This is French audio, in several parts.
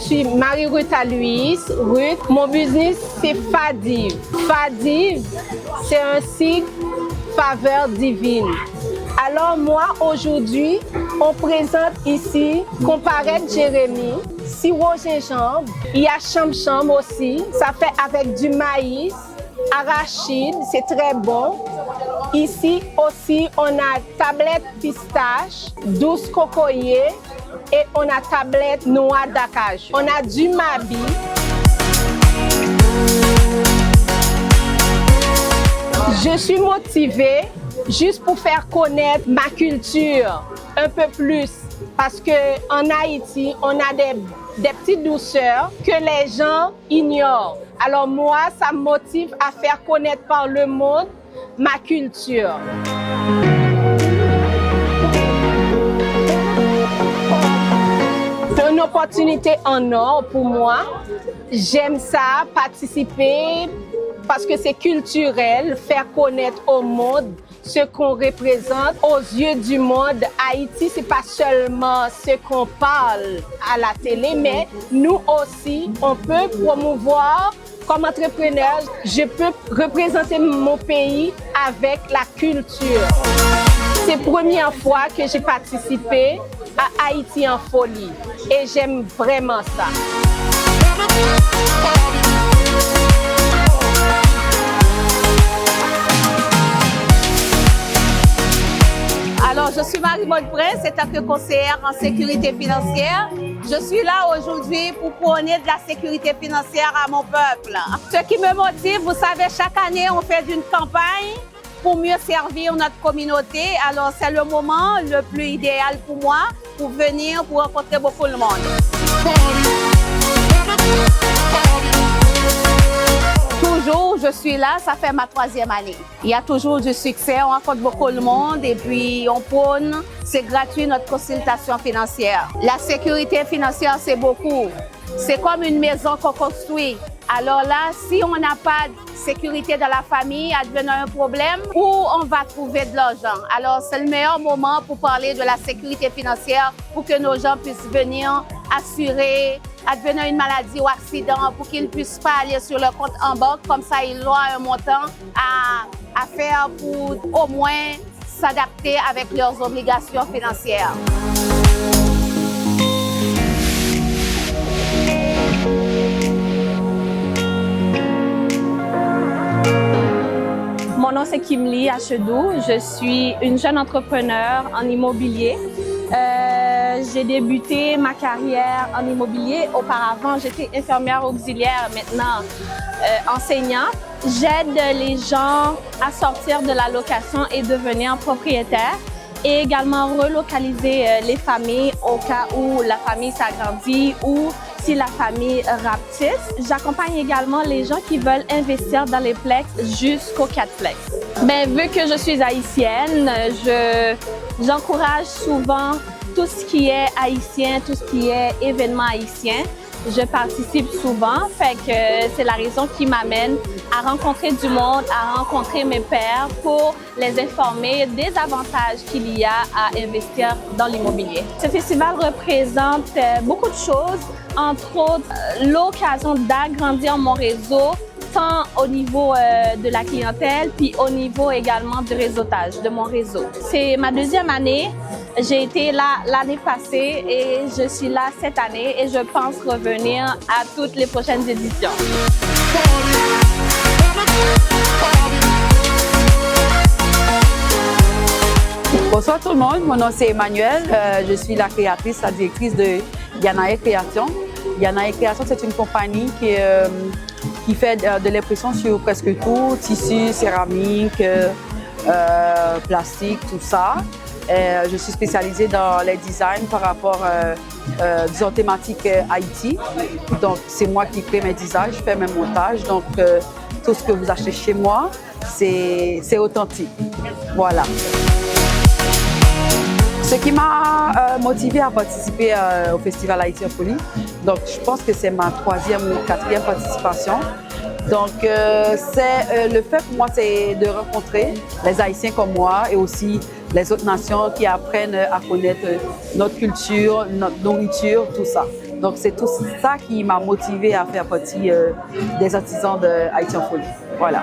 suis Marie-Ruth Aloïse. Ruth. Mon business, c'est Fadiv. Fadiv, c'est un site faveur divine. Alors moi, aujourd'hui, on présente ici Comparette Jérémy, sirop gingembre. Il y a chambre aussi. Ça fait avec du maïs, arachide, c'est très bon. Ici aussi, on a tablette pistache, douce cocoyer et on a tablette noix d'acajou. On a du mabi. Je suis motivée juste pour faire connaître ma culture un peu plus parce qu'en Haïti, on a des petites douceurs que les gens ignorent. Alors moi, ça me motive à faire connaître par le monde ma culture. C'est une opportunité en or pour moi. J'aime ça, participer parce que c'est culturel, faire connaître au monde ce qu'on représente aux yeux du monde. Haïti, c'est pas seulement ce qu'on parle à la télé, mais nous aussi, on peut promouvoir. Comme entrepreneur, je peux représenter mon pays avec la culture. C'est la première fois que j'ai participé à Haïti en folie et j'aime vraiment ça. Alors, je suis Marie-Maud Prince, en tant que conseillère en sécurité financière. Je suis là aujourd'hui pour prôner de la sécurité financière à mon peuple. Ce qui me motive, vous savez, chaque année, on fait une campagne pour mieux servir notre communauté. Alors, c'est le moment le plus idéal pour moi pour venir, pour rencontrer beaucoup de monde. Toujours, je suis là, ça fait ma 3e année. Il y a toujours du succès, on rencontre beaucoup de monde et puis on prône, c'est gratuit notre consultation financière. La sécurité financière, c'est beaucoup. C'est comme une maison qu'on construit. Alors là, si on n'a pas de sécurité dans la famille, advenant un problème, où on va trouver de l'argent? Alors, c'est le meilleur moment pour parler de la sécurité financière pour que nos gens puissent venir assurer, advenant une maladie ou accident, pour qu'ils ne puissent pas aller sur leur compte en banque. Comme ça, ils ont un montant à faire pour au moins s'adapter avec leurs obligations financières. Mon nom c'est Kimli Achedou, je suis une jeune entrepreneur en immobilier. J'ai débuté ma carrière en immobilier. Auparavant, j'étais infirmière auxiliaire, maintenant enseignante. J'aide les gens à sortir de la location et devenir propriétaires et également relocaliser les familles au cas où la famille s'agrandit ou si la famille rapetisse. J'accompagne également les gens qui veulent investir dans les plex jusqu'au 4plex. Vu que je suis haïtienne, j'encourage souvent tout ce qui est haïtien, tout ce qui est événement haïtien. Je participe souvent, fait que c'est la raison qui m'amène à rencontrer du monde, à rencontrer mes pairs pour les informer des avantages qu'il y a à investir dans l'immobilier. Ce festival représente beaucoup de choses, entre autres l'occasion d'agrandir mon réseau, tant au niveau de la clientèle, puis au niveau également du réseautage de mon réseau. C'est ma 2e année. J'ai été là l'année passée et je suis là cette année et je pense revenir à toutes les prochaines éditions. Bonsoir tout le monde, mon nom c'est Emmanuel, je suis la créatrice, la directrice de Yanae Création. Yanae Création, c'est une compagnie qui fait de l'impression sur presque tout, tissu, céramique, plastique, tout ça. Je suis spécialisée dans les designs par rapport, disons, thématique Haïti. Donc, c'est moi qui crée mes designs, je fais mes montages. Donc, tout ce que vous achetez chez moi, c'est authentique. Voilà. Ce qui m'a motivée à participer au Festival Haïti en folie, donc je pense que c'est ma 3e ou 4e participation. Donc, le fait pour moi, c'est de rencontrer les Haïtiens comme moi et aussi les autres nations qui apprennent à connaître notre culture, notre nourriture, tout ça. Donc c'est tout ça qui m'a motivée à faire partie des artisans de Haïti en folie. Voilà.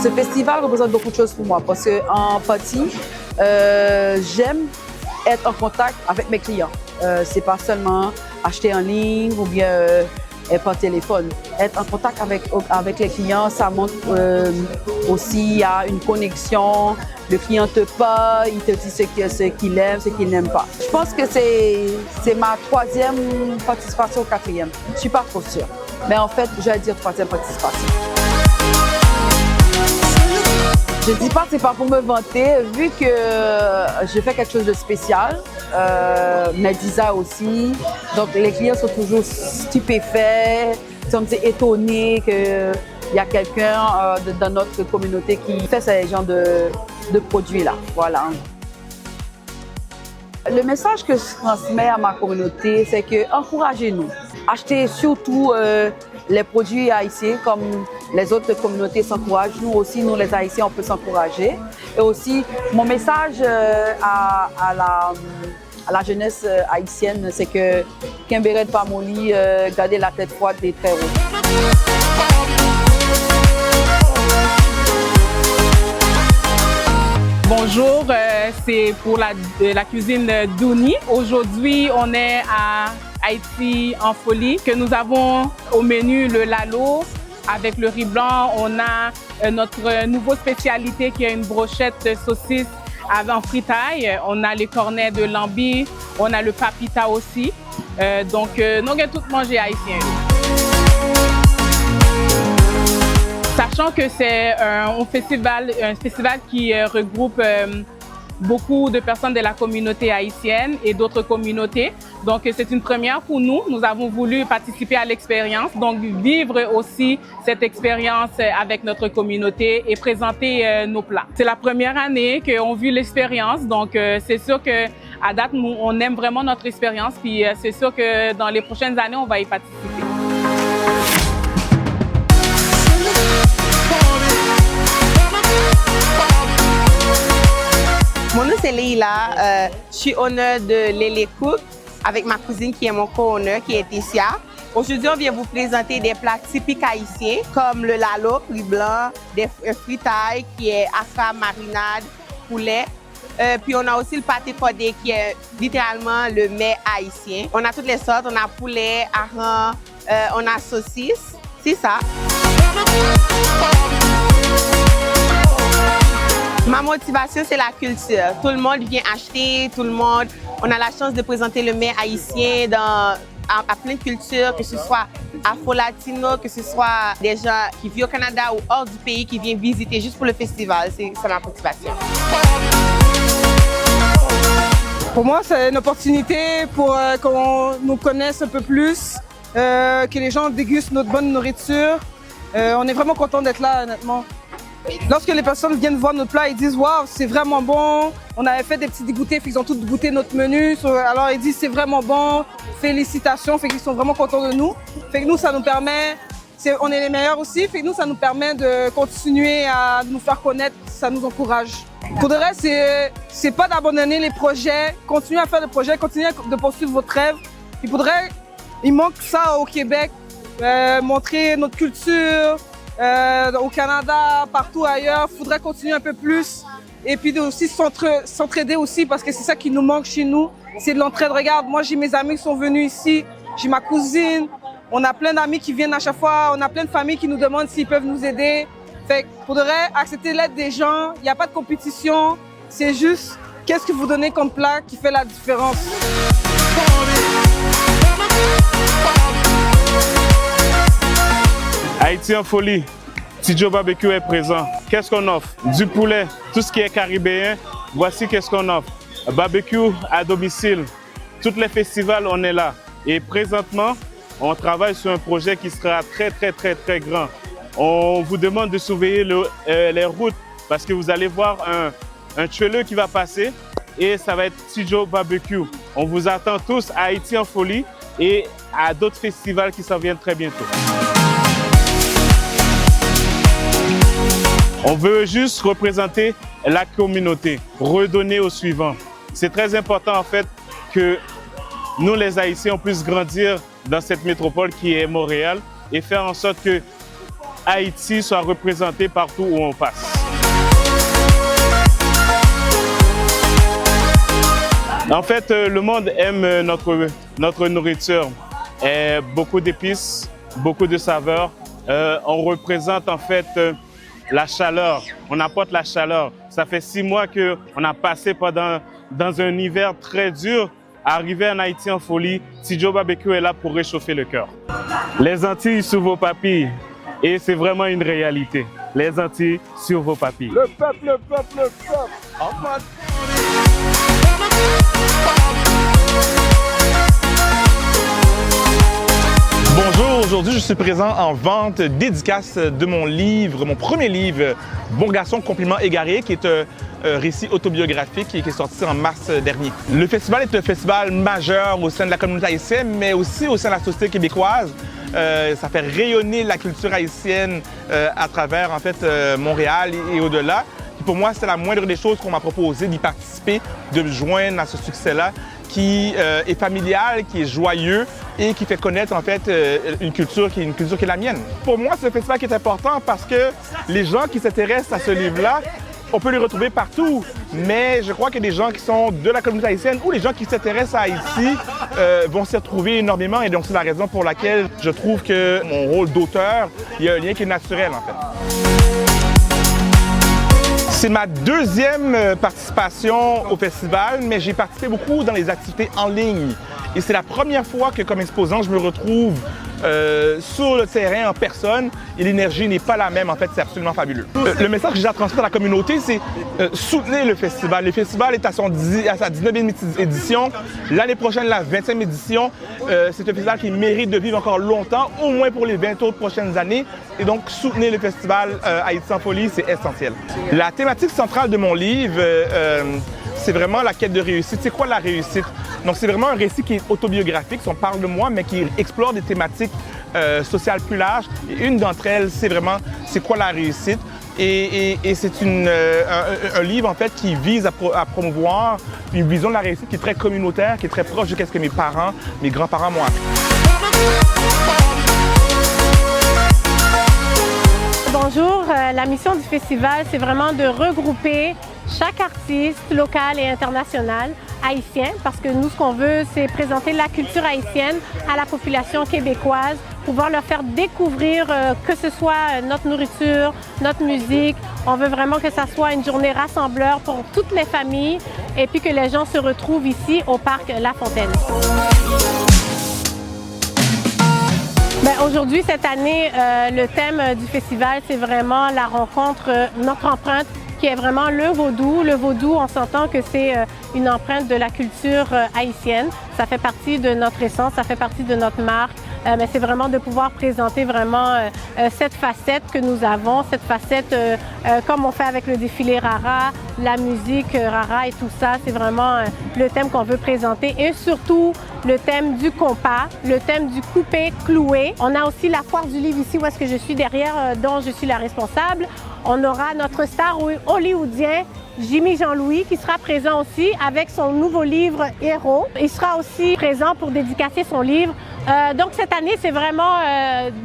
Ce festival représente beaucoup de choses pour moi parce qu'en partie, j'aime être en contact avec mes clients. C'est pas seulement acheter en ligne ou bien par téléphone. Être en contact avec les clients, ça montre aussi à une connexion. Le client te parle, il te dit ce qu'il aime, ce qu'il n'aime pas. Je pense que c'est ma 3e participation ou 4e. Je suis pas trop sûre. Mais en fait, je vais dire 3e participation. Je ne dis pas que c'est pas pour me vanter, vu que j'ai fait quelque chose de spécial, mes designs aussi. Donc les clients sont toujours stupéfaits, sont étonnés qu'il y a quelqu'un dans notre communauté qui fait ce genre de produits-là. Voilà. Le message que je transmets à ma communauté, c'est que encouragez-nous. Achetez surtout les produits haïtiens comme les autres communautés s'encouragent. Nous aussi, nous les Haïtiens, on peut s'encourager. Et aussi, mon message à la jeunesse haïtienne, c'est que Kimberet Pamoli, gardez la tête froide et très haut. Bonjour, c'est pour la cuisine Douni. Aujourd'hui, on est à Haïti en folie, que nous avons au menu le lalo avec le riz blanc. On a notre nouveau spécialité qui est une brochette de saucisse en fritaille. On a les cornets de lambi, on a le papita aussi. Donc, nous avons tout mangé haïtien. Sachant que c'est un festival qui regroupe beaucoup de personnes de la communauté haïtienne et d'autres communautés. Donc c'est une première pour nous. Nous avons voulu participer à l'expérience, donc vivre aussi cette expérience avec notre communauté et présenter nos plats. C'est la première année qu'on vit l'expérience, donc c'est sûr que à date, nous, on aime vraiment notre expérience, puis c'est sûr que dans les prochaines années, on va y participer. Mon nom c'est Leila, je suis honneur de Lele Cook avec ma cousine qui est mon co-honneur qui est Tessia. Aujourd'hui, on vient vous présenter des plats typiques haïtiens comme le lalo, riz blanc, des fritailles qui est afra, marinade, poulet. Puis on a aussi le pâté cordé qui est littéralement le mets haïtien. On a toutes les sortes, on a poulet, hareng, on a saucisse, c'est ça. Ma motivation, c'est la culture. Tout le monde vient acheter, tout le monde. On a la chance de présenter le mets haïtien à plein de cultures, que ce soit afro-latino, que ce soit des gens qui vivent au Canada ou hors du pays qui viennent visiter juste pour le festival. C'est ma motivation. Pour moi, c'est une opportunité pour qu'on nous connaisse un peu plus, que les gens dégustent notre bonne nourriture. On est vraiment content d'être là, honnêtement. Lorsque les personnes viennent voir notre plat, ils disent « Waouh, c'est vraiment bon !» On avait fait des petits goûters, ils ont tous goûté notre menu. Alors ils disent « C'est vraiment bon, félicitations !» Fait qu'ils sont vraiment contents de nous. Fait que nous, ça nous permet, on est les meilleurs aussi, fait que nous, ça nous permet de continuer à nous faire connaître, ça nous encourage. Pour de reste, c'est pas d'abandonner les projets, continuer à faire des projets, continuer de poursuivre votre rêve. Il faudrait, il manque ça au Québec, montrer notre culture, au Canada, partout ailleurs. Il faudrait continuer un peu plus et puis aussi s'entraider aussi parce que c'est ça qui nous manque chez nous, c'est de l'entraide. Regarde, moi j'ai mes amis qui sont venus ici, j'ai ma cousine, on a plein d'amis qui viennent à chaque fois, on a plein de familles qui nous demandent s'ils peuvent nous aider. Fait qu'il faudrait accepter l'aide des gens, il n'y a pas de compétition, c'est juste qu'est-ce que vous donnez comme plat qui fait la différence. Haïti en folie, Tidjo Barbecue est présent. Qu'est-ce qu'on offre? Du poulet, tout ce qui est caribéen, voici qu'est-ce qu'on offre. Barbecue à domicile, tous les festivals, on est là. Et présentement, on travaille sur un projet qui sera très grand. On vous demande de surveiller les routes parce que vous allez voir un trailer qui va passer et ça va être Tidjo Barbecue. On vous attend tous à Haïti en folie et à d'autres festivals qui s'en viennent très bientôt. On veut juste représenter la communauté, redonner aux suivants. C'est très important en fait que nous les Haïtiens on puisse grandir dans cette métropole qui est Montréal et faire en sorte que Haïti soit représenté partout où on passe. En fait, le monde aime notre nourriture. Beaucoup d'épices, beaucoup de saveurs. On représente en fait la chaleur. On apporte la chaleur. Ça fait 6 mois qu'on a passé dans un hiver très dur. Arrivé en Haïti en folie, Tidjo Barbecue est là pour réchauffer le cœur. Les Antilles sur vos papilles. Et c'est vraiment une réalité. Les Antilles sur vos papilles. Le peuple, le peuple, le peuple. En mode. Bonjour, aujourd'hui je suis présent en vente dédicace de mon livre, mon premier livre, Bon garçon, compliment égaré, qui est un récit autobiographique qui est sorti en mars dernier. Le festival est un festival majeur au sein de la communauté haïtienne, mais aussi au sein de la société québécoise. Ça fait rayonner la culture haïtienne à travers en fait, Montréal et au-delà. Pour moi, c'est la moindre des choses qu'on m'a proposé d'y participer, de me joindre à ce succès-là qui est familial, qui est joyeux et qui fait connaître en fait une culture qui est la mienne. Pour moi, c'est un festival qui est important parce que les gens qui s'intéressent à ce livre-là, on peut les retrouver partout, mais je crois que des gens qui sont de la communauté haïtienne ou les gens qui s'intéressent à Haïti vont s'y retrouver énormément et donc c'est la raison pour laquelle je trouve que mon rôle d'auteur, il y a un lien qui est naturel en fait. C'est ma deuxième participation au festival, mais j'ai participé beaucoup dans les activités en ligne. Et c'est la première fois que, comme exposant, je me retrouve sur le terrain en personne et l'énergie n'est pas la même. En fait, c'est absolument fabuleux. Le message que j'ai à transmettre à la communauté, c'est soutenir le festival. Le festival est à sa 19e édition. L'année prochaine, la 20e édition. C'est un festival qui mérite de vivre encore longtemps, au moins pour les 20 autres prochaines années. Et donc, soutenir le festival Haïti en folie, c'est essentiel. La thématique centrale de mon livre, c'est vraiment la quête de réussite. C'est quoi la réussite? Donc, c'est vraiment un récit qui est autobiographique, on parle de moi, mais qui explore des thématiques sociales plus larges. Et une d'entre elles, c'est vraiment, c'est quoi la réussite? Et c'est un livre, en fait, qui vise à promouvoir une vision de la réussite qui est très communautaire, qui est très proche de ce que mes parents, mes grands-parents m'ont appris. Bonjour, la mission du festival, c'est vraiment de regrouper chaque artiste local et international haïtien, parce que nous, ce qu'on veut, c'est présenter la culture haïtienne à la population québécoise, pouvoir leur faire découvrir que ce soit notre nourriture, notre musique. On veut vraiment que ça soit une journée rassembleur pour toutes les familles et puis que les gens se retrouvent ici au parc La Fontaine. Aujourd'hui, cette année, le thème du festival, c'est vraiment la rencontre, notre empreinte, qui est vraiment le vaudou. Le vaudou, on s'entend que c'est une empreinte de la culture haïtienne. Ça fait partie de notre essence, ça fait partie de notre marque. Mais c'est vraiment de pouvoir présenter vraiment cette facette que nous avons, cette facette comme on fait avec le défilé Rara, la musique Rara et tout ça. C'est vraiment le thème qu'on veut présenter et surtout le thème du compas, le thème du coupé-cloué. On a aussi la foire du livre ici où est-ce que je suis derrière, dont je suis la responsable. On aura notre star hollywoodien, Jimmy Jean-Louis, qui sera présent aussi avec son nouveau livre Héros. Il sera aussi présent pour dédicacer son livre. Donc cette année, c'est vraiment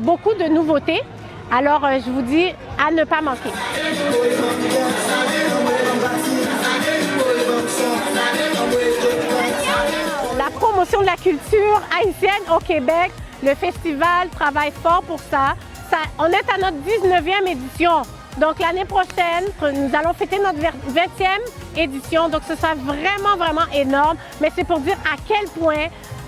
beaucoup de nouveautés. Alors je vous dis à ne pas manquer. La promotion de la culture haïtienne au Québec, le festival travaille fort pour ça. On est à notre 19e édition. Donc l'année prochaine, nous allons fêter notre 20e édition. Donc ce sera vraiment, vraiment énorme. Mais c'est pour dire à quel point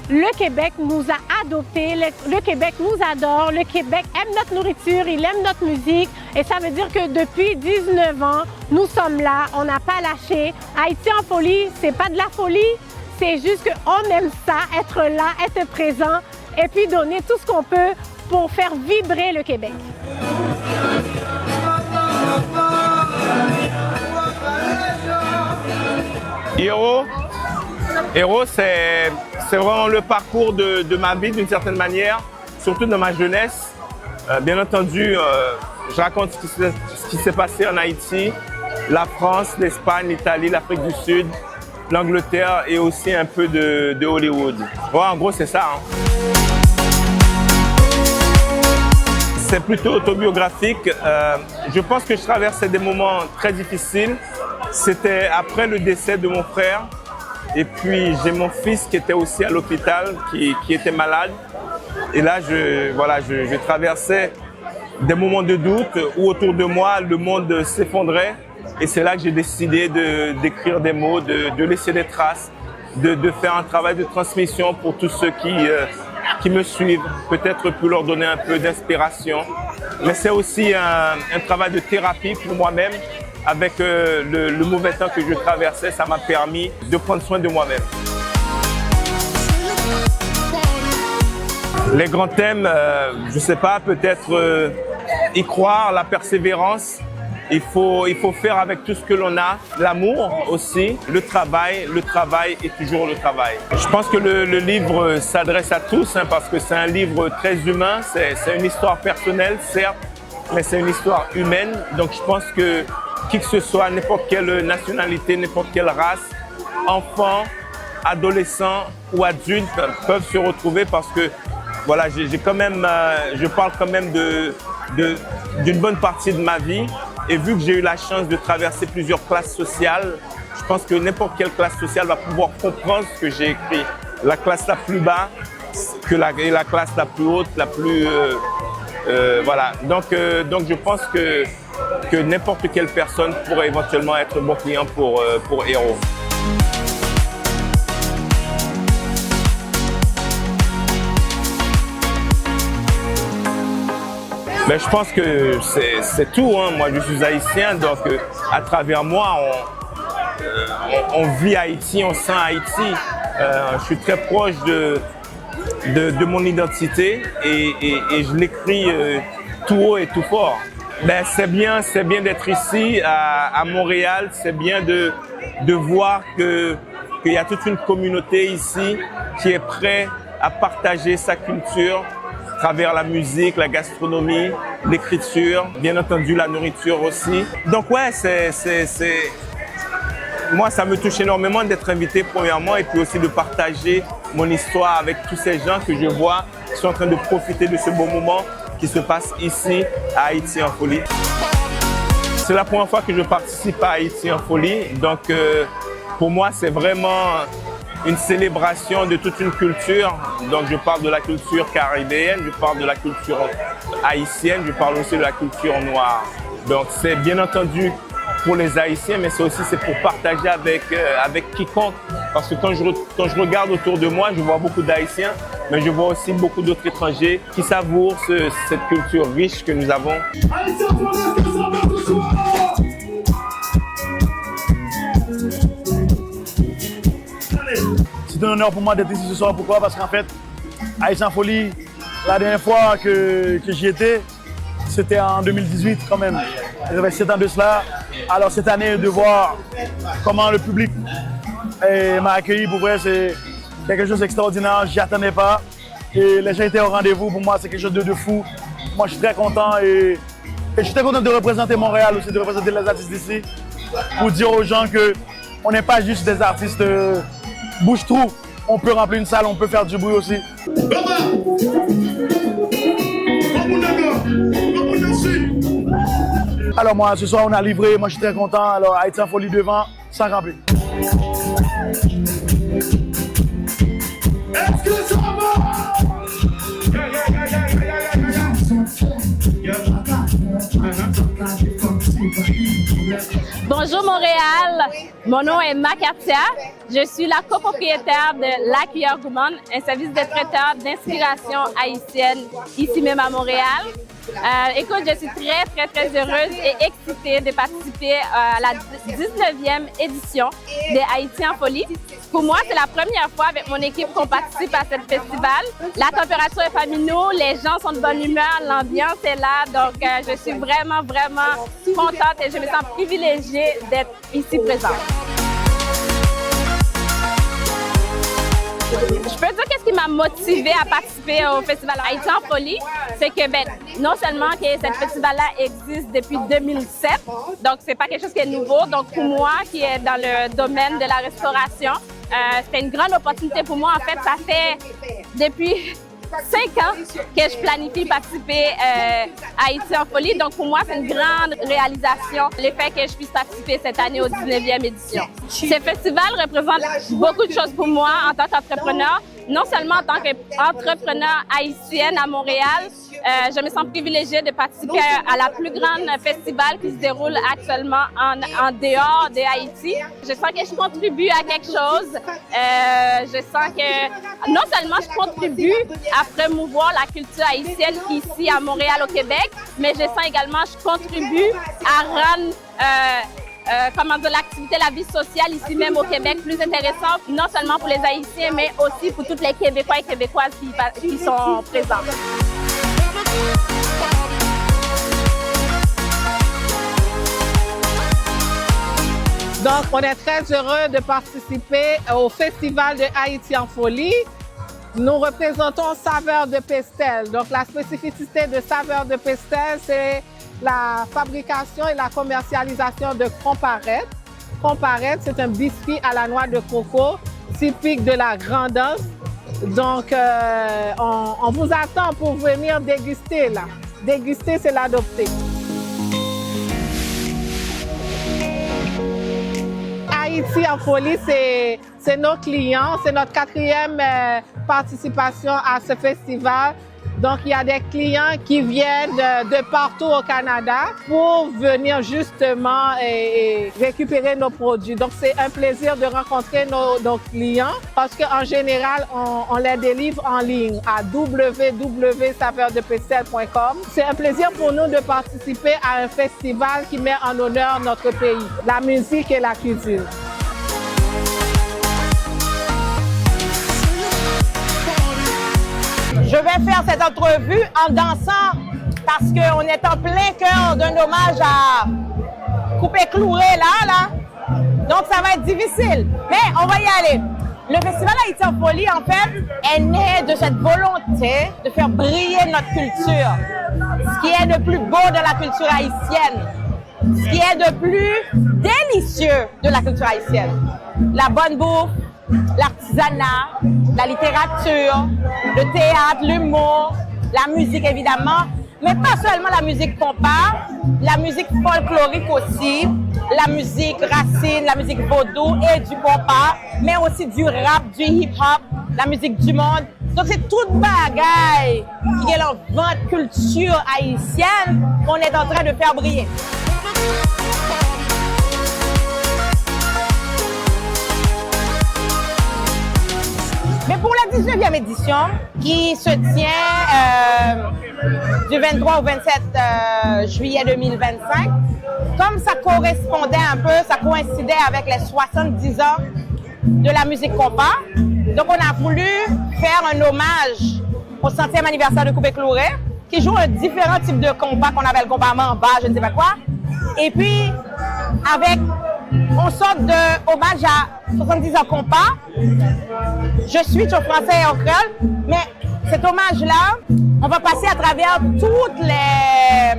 le Québec nous a adoptés, le Québec nous adore, le Québec aime notre nourriture, il aime notre musique. Et ça veut dire que depuis 19 ans, nous sommes là, on n'a pas lâché. Haïti en folie, c'est pas de la folie, c'est juste qu'on aime ça, être là, être présent et puis donner tout ce qu'on peut pour faire vibrer le Québec. Héros, c'est vraiment le parcours de ma vie d'une certaine manière, surtout dans ma jeunesse. Bien entendu, je raconte ce qui s'est passé en Haïti la France, l'Espagne, l'Italie, l'Afrique du Sud, l'Angleterre et aussi un peu de Hollywood. Ouais, en gros, c'est ça. Hein. C'est plutôt autobiographique. Je pense que je traversais des moments très difficiles. C'était après le décès de mon frère. Et puis, j'ai mon fils qui était aussi à l'hôpital, qui était malade. Et là, je traversais des moments de doute où autour de moi, le monde s'effondrait. Et c'est là que j'ai décidé d'écrire des mots, de laisser des traces, de faire un travail de transmission pour tous ceux qui me suivent, peut-être pour leur donner un peu d'inspiration. Mais c'est aussi un travail de thérapie pour moi-même. Avec le mauvais temps que je traversais, ça m'a permis de prendre soin de moi-même. Les grands thèmes, je ne sais pas, peut-être y croire, la persévérance. Il faut faire avec tout ce que l'on a, l'amour aussi, le travail est toujours le travail. Je pense que le livre s'adresse à tous hein, parce que c'est un livre très humain, c'est une histoire personnelle certes, mais c'est une histoire humaine. Donc je pense que qui que ce soit, n'importe quelle nationalité, n'importe quelle race, enfants, adolescents ou adultes peuvent se retrouver parce que voilà, je parle quand même d'une bonne partie de ma vie. Et vu que j'ai eu la chance de traverser plusieurs classes sociales, je pense que n'importe quelle classe sociale va pouvoir comprendre ce que j'ai écrit. La classe la plus basse et la classe la plus haute, la plus... voilà. Donc je pense que n'importe quelle personne pourrait éventuellement être bon client pour Héros. Mais je pense que c'est tout. Hein. Moi, je suis haïtien, donc à travers moi, on vit Haïti, on sent Haïti. Je suis très proche de mon identité et je l'écris tout haut et tout fort. Ben, c'est bien d'être ici à Montréal. C'est bien de voir qu'il y a toute une communauté ici qui est prête à partager sa culture, à travers la musique, la gastronomie, l'écriture, bien entendu la nourriture aussi. Donc ouais, moi ça me touche énormément d'être invité premièrement et puis aussi de partager mon histoire avec tous ces gens que je vois qui sont en train de profiter de ce beau moment qui se passe ici à Haïti en folie. C'est la première fois que je participe à Haïti en folie, donc pour moi c'est vraiment une célébration de toute une culture. Donc je parle de la culture caribéenne, je parle de la culture haïtienne, je parle aussi de la culture noire. Donc c'est bien entendu pour les Haïtiens, mais c'est pour partager avec quiconque. Parce que quand je regarde autour de moi, je vois beaucoup d'Haïtiens, mais je vois aussi beaucoup d'autres étrangers qui savourent cette culture riche que nous avons. C'est un honneur pour moi d'être ici ce soir. Pourquoi? Parce qu'en fait, Haïti en folie, la dernière fois que j'y étais, c'était en 2018 quand même. J'avais 7 ans de cela. Alors cette année, de voir comment le public m'a accueilli, pour vrai, c'est quelque chose d'extraordinaire. Je n'y attendais pas. Et les gens étaient au rendez-vous. Pour moi, c'est quelque chose de fou. Moi, je suis très content et je suis très content de représenter Montréal aussi, de représenter les artistes d'ici, pour dire aux gens qu'on n'est pas juste des artistes bouche-trou. On peut remplir une salle, on peut faire du bruit aussi. Alors moi, ce soir, on a livré. Moi, je suis très content. Alors, Haïti en folie devant, sans camper. Est-ce que ça va? Bonjour Montréal, mon nom est Makatia. Je suis la copropriétaire de La Cuillère Gourmande, un service de traiteur d'inspiration haïtienne ici même à Montréal. Écoute, je suis très heureuse et excitée de participer à la 19e édition des Haïti en folie. Pour moi, c'est la première fois avec mon équipe qu'on participe à ce festival. La température est parmi nous, les gens sont de bonne humeur, l'ambiance est là, donc je suis vraiment contente et je me sens privilégiée d'être ici présente. Je peux dire qu'est-ce qui m'a motivée à participer au festival Haïti en folie, c'est que non seulement que ce festival-là existe depuis 2007, donc c'est pas quelque chose qui est nouveau. Donc pour moi, qui est dans le domaine de la restauration, c'était une grande opportunité pour moi. En fait, ça fait depuis 5 ans que je planifie participer à Haïti en folie. Donc pour moi, c'est une grande réalisation le fait que je puisse participer cette année au 19e édition. Ce festival représente beaucoup de choses pour moi en tant qu'entrepreneur. Non seulement en tant qu'entrepreneur haïtienne à Montréal, je me sens privilégiée de participer à la plus grande festival qui se déroule actuellement en dehors de Haïti. Je sens que je contribue à quelque chose. Je sens que non seulement je contribue à promouvoir la culture haïtienne ici à Montréal, au Québec, mais je sens également que je contribue à rendre l'activité, la vie sociale ici même au Québec plus intéressante, non seulement pour les Haïtiens, mais aussi pour tous les Québécois et Québécoises qui sont présents. Donc, on est très heureux de participer au Festival de Haïti en folie. Nous représentons Saveurs de Pestel. Donc, la spécificité de Saveurs de Pestel, c'est la fabrication et la commercialisation de comparette. Comparette, c'est un biscuit à la noix de coco, typique de la Grand'Anse. Donc, on vous attend pour venir déguster là. Déguster, c'est l'adopter. Haïti en folie, c'est nos clients. C'est notre 4e participation à ce festival. Donc, il y a des clients qui viennent de partout au Canada pour venir justement et récupérer nos produits. Donc, c'est un plaisir de rencontrer nos clients parce qu'en général, on les délivre en ligne à www.saveurdepestel.com. C'est un plaisir pour nous de participer à un festival qui met en honneur notre pays, la musique et la culture. Je vais faire cette entrevue en dansant parce qu'on est en plein cœur d'un hommage à Coupé Clouré là. Donc ça va être difficile, mais on va y aller. Le Festival Haïti en folie, en fait, est né de cette volonté de faire briller notre culture. Ce qui est de plus beau de la culture haïtienne, ce qui est de plus délicieux de la culture haïtienne. La bonne bouffe, l'artisanat, la littérature, le théâtre, l'humour, la musique évidemment, mais pas seulement la musique compas, la musique folklorique aussi, la musique racine, la musique vaudou et du compas, mais aussi du rap, du hip-hop, la musique du monde. Donc c'est toute bagaille qui est la vente culture haïtienne qu'on est en train de faire briller. Mais pour la 19e édition, qui se tient du 23 au 27 juillet 2025, comme ça correspondait un peu, ça coïncidait avec les 70 ans de la musique compas, donc on a voulu faire un hommage au 100e anniversaire de Coupé Clouré, qui joue un différent type de compas qu'on appelle compas mamba, je ne sais pas quoi, et puis avec on sort de hommage à 70 ans compas. Je switch au français et au créole, mais cet hommage-là, on va passer à travers toutes les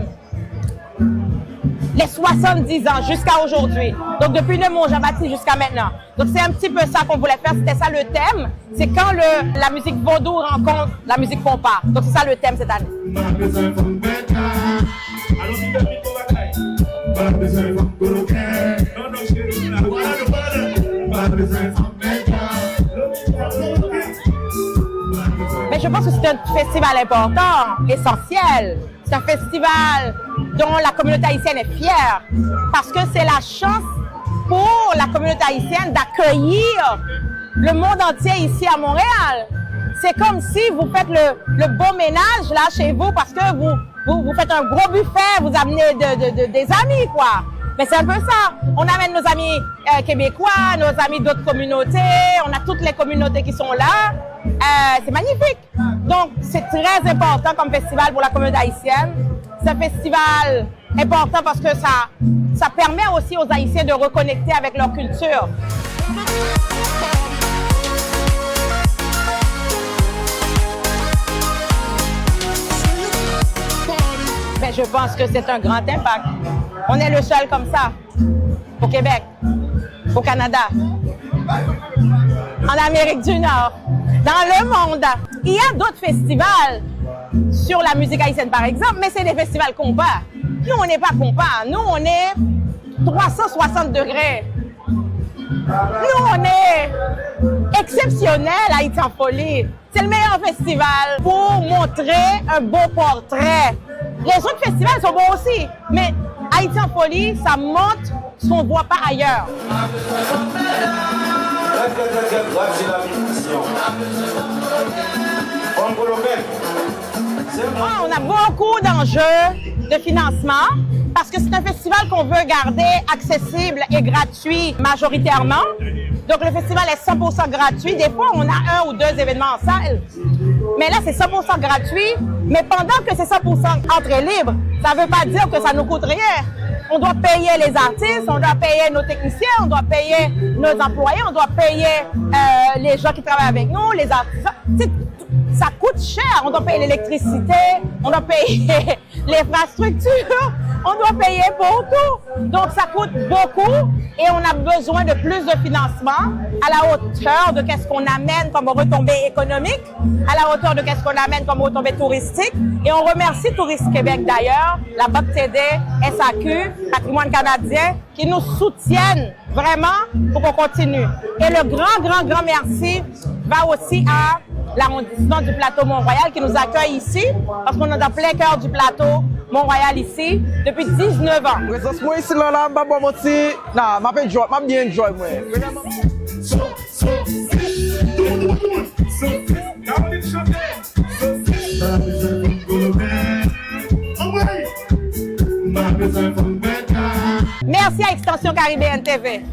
70 ans jusqu'à aujourd'hui. Donc depuis Neumont Jean-Baptiste jusqu'à maintenant. Donc c'est un petit peu ça qu'on voulait faire, c'était ça le thème. C'est quand la musique vaudou rencontre la musique compas. Donc c'est ça le thème cette année. Mais je pense que c'est un festival important, essentiel. C'est un festival dont la communauté haïtienne est fière parce que c'est la chance pour la communauté haïtienne d'accueillir le monde entier ici à Montréal. C'est comme si vous faites le beau ménage là chez vous parce que vous faites un gros buffet, vous amenez des amis quoi. Mais c'est un peu ça. On amène nos amis québécois, nos amis d'autres communautés, on a toutes les communautés qui sont là. C'est magnifique. Donc, c'est très important comme festival pour la communauté haïtienne. C'est un festival important parce que ça permet aussi aux Haïtiens de reconnecter avec leur culture. je pense que c'est un grand impact. On est le seul comme ça, au Québec, au Canada, en Amérique du Nord, dans le monde. Il y a d'autres festivals sur la musique haïtienne, par exemple, mais c'est des festivals compas. Nous, on n'est pas compas. Nous, on est 360 degrés. Nous, on est exceptionnel à Haïti en folie. C'est le meilleur festival pour montrer un beau portrait. Les autres festivals sont bons aussi, mais Haïti en folie, ça montre ce qu'on ne voit pas ailleurs. On a beaucoup d'enjeux de financement parce que c'est un festival qu'on veut garder accessible et gratuit majoritairement. Donc le festival est 100% gratuit. Des fois, on a 1 ou 2 événements en salle. Mais là, c'est 100% gratuit. Mais pendant que c'est 100% entrée libre, ça ne veut pas dire que ça nous coûte rien. On doit payer les artistes, on doit payer nos techniciens, on doit payer nos employés, on doit payer les gens qui travaillent avec nous, les artisans. Ça coûte cher. On doit payer l'électricité, on doit payer l'infrastructure, on doit payer pour tout. Donc ça coûte beaucoup et on a besoin de plus de financement à la hauteur de qu'est-ce qu'on amène comme retombée économique, à la hauteur de qu'est-ce qu'on amène comme retombée touristique. Et on remercie Tourisme Québec d'ailleurs, la Banque TD, SAQ, Patrimoine canadien, qui nous soutiennent vraiment pour qu'on continue. Et le grand merci va aussi à l'arrondissement du plateau Mont-Royal qui nous accueille ici, parce qu'on est en plein cœur du plateau Mont-Royal ici depuis 19 ans. Présence moi ici là, m'a bien enjoy moi. Merci à Extension Caribéenne TV.